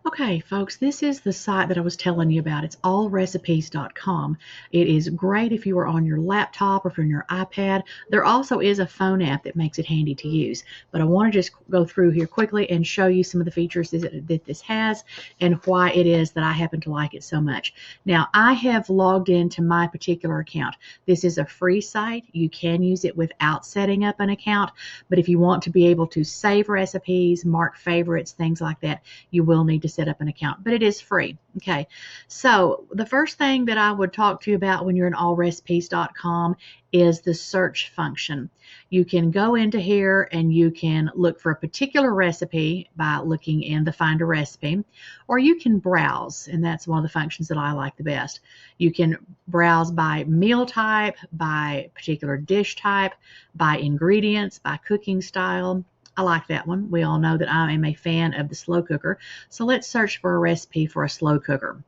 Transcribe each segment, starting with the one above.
Okay, folks, this is the site that I was telling you about. It's allrecipes.com. It is great if you are on your laptop or if you're on your iPad. There also is a phone app that makes it handy to use. But I want to just go through here quickly and show you some of the features that this has and why it is that I happen to like it so much. Now, I have logged into my particular account. This is a free site. You can use it without setting up an account. But if you want to be able to save recipes, mark favorites, things like that, you will need to set up an account, but it is free. Okay, so the first thing that I would talk to you about when you're in allrecipes.com is the search function. You can go into here and you can look for a particular recipe by looking in the Find a Recipe, or you can browse, and that's one of the functions that I like the best. You can browse by meal type, by particular dish type, by ingredients, by cooking style. I like that one. We all know that I am a fan of the slow cooker. So let's search for a recipe for a slow cooker.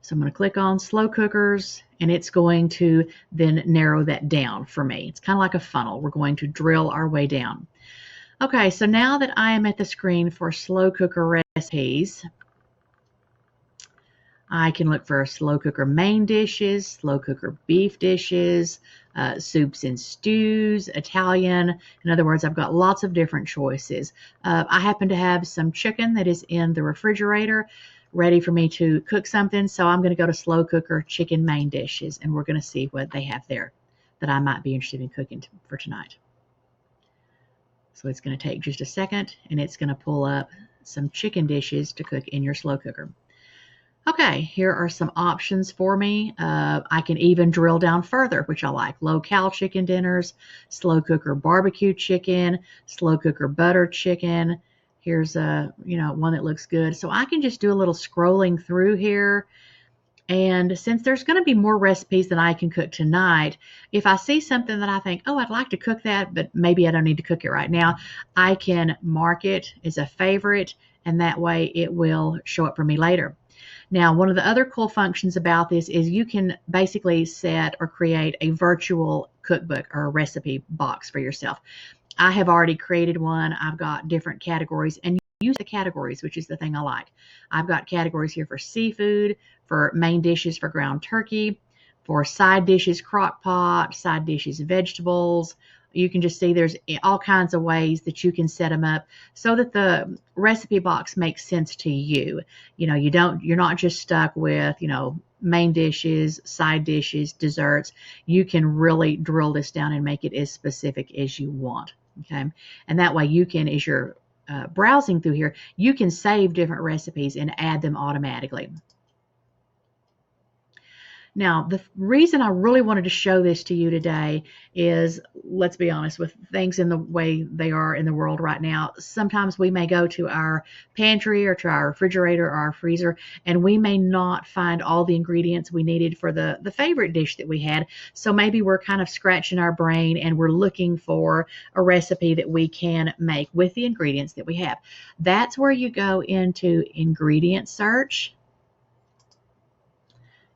So I'm going to click on slow cookers, and it's going to then narrow that down for me. It's kind of like a funnel. We're going to drill our way down. Okay, so now that I am at the screen for slow cooker recipes, I can look for slow cooker main dishes, slow cooker beef dishes, soups and stews, Italian. In other words, I've got lots of different choices. I happen to have some chicken that is in the refrigerator ready for me to cook something. So I'm going to go to slow cooker chicken main dishes, and we're going to see what they have there that I might be interested in cooking for tonight. So it's going to take just a second, and it's going to pull up some chicken dishes to cook in your slow cooker. Okay, here are some options for me. I can even drill down further, which I like. Low-cal chicken dinners, slow cooker barbecue chicken, slow cooker butter chicken. Here's a, one that looks good. So I can just do a little scrolling through here. And since there's going to be more recipes than I can cook tonight, if I see something that I think, oh, I'd like to cook that, but maybe I don't need to cook it right now, I can mark it as a favorite, and that way it will show up for me later. Now, one of the other cool functions about this is you can basically set or create a virtual cookbook or a recipe box for yourself. I have already created one. I've got different categories, and use the categories, which is the thing I like. I've got categories here for seafood, for main dishes for ground turkey, for side dishes crock pot, side dishes vegetables. You can just see there's all kinds of ways that you can set them up so that the recipe box makes sense to you. You're not just stuck with, main dishes, side dishes, desserts. You can really drill this down and make it as specific as you want. Okay. And that way you can, as you're browsing through here, you can save different recipes and add them automatically. Now, the reason I really wanted to show this to you today is, let's be honest, with things in the way they are in the world right now, sometimes we may go to our pantry or to our refrigerator or our freezer, and we may not find all the ingredients we needed for the favorite dish that we had. So maybe we're kind of scratching our brain and we're looking for a recipe that we can make with the ingredients that we have. That's where you go into ingredient search,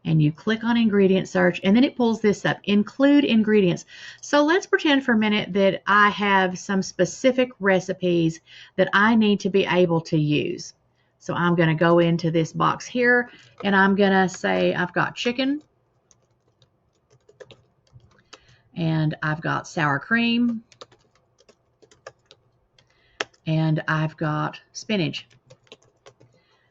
and you click on ingredient search, and then it pulls this up, include ingredients. So let's pretend for a minute that I have some specific recipes that I need to be able to use. So I'm going to go into this box here, and I'm going to say I've got chicken, and I've got sour cream, and I've got spinach.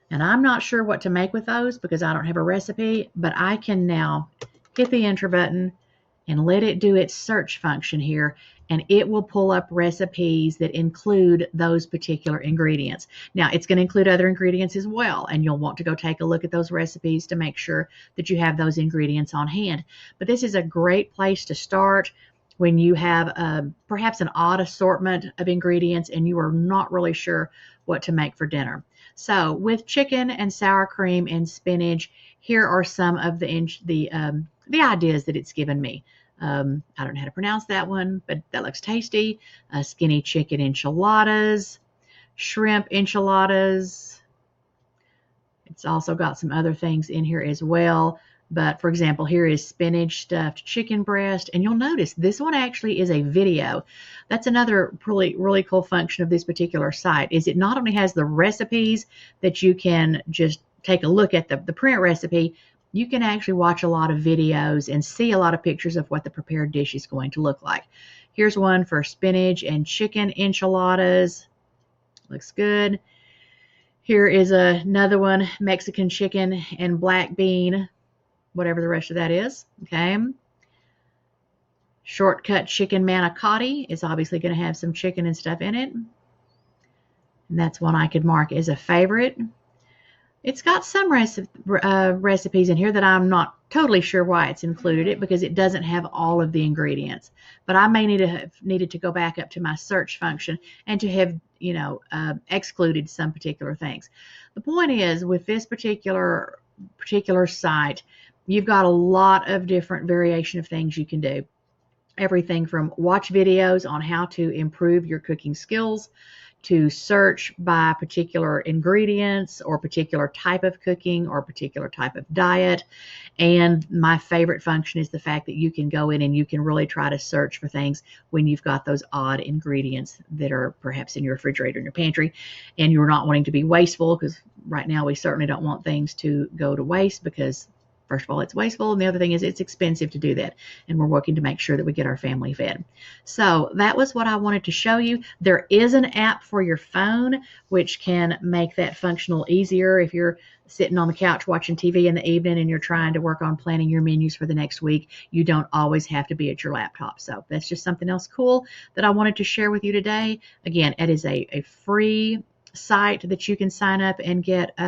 And I'm not sure what to make with those because I don't have a recipe, but I can now hit the enter button and let it do its search function here, and it will pull up recipes that include those particular ingredients. Now, it's going to include other ingredients as well, and you'll want to go take a look at those recipes to make sure that you have those ingredients on hand. But this is a great place to start when you have perhaps an odd assortment of ingredients and you are not really sure what to make for dinner. So with chicken and sour cream and spinach, here are some of the ideas that it's given me. I don't know how to pronounce that one, but that looks tasty. Skinny chicken enchiladas, shrimp enchiladas. It's also got some other things in here as well. But for example, here is spinach stuffed chicken breast, and you'll notice this one actually is a video. That's another really cool function of this particular site, is it not only has the recipes that you can just take a look at the print recipe, you can actually watch a lot of videos and see a lot of pictures of what the prepared dish is going to look like. Here's one for spinach and chicken enchiladas. Looks good. Here is another one, Mexican chicken and black bean, whatever the rest of that is. Okay. Shortcut chicken manicotti is obviously going to have some chicken and stuff in it. And that's one I could mark as a favorite. It's got some recipes in here that I'm not totally sure why it's included it, because it doesn't have all of the ingredients. But I may needed to go back up to my search function and to have, excluded some particular things. The point is, with this particular site, you've got a lot of different variation of things you can do. Everything from watch videos on how to improve your cooking skills, to search by particular ingredients or particular type of cooking or particular type of diet. And my favorite function is the fact that you can go in and you can really try to search for things when you've got those odd ingredients that are perhaps in your refrigerator, in your pantry, and you're not wanting to be wasteful, because right now we certainly don't want things to go to waste, because first of all, it's wasteful, and the other thing is it's expensive to do that, and we're working to make sure that we get our family fed. So that was what I wanted to show you. There is an app for your phone which can make that functional easier. If you're sitting on the couch watching TV in the evening and you're trying to work on planning your menus for the next week, you don't always have to be at your laptop. So that's just something else cool that I wanted to share with you today. Again, it is a free site that you can sign up and get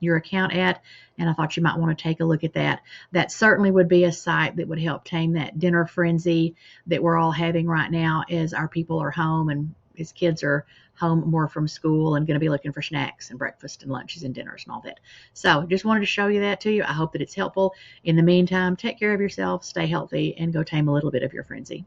your account at, and I thought you might want to take a look at that. That certainly would be a site that would help tame that dinner frenzy that we're all having right now as our people are home and as kids are home more from school and going to be looking for snacks and breakfast and lunches and dinners and all that. So just wanted to show you that to you. I hope that it's helpful. In the meantime, take care of yourself, stay healthy, and go tame a little bit of your frenzy.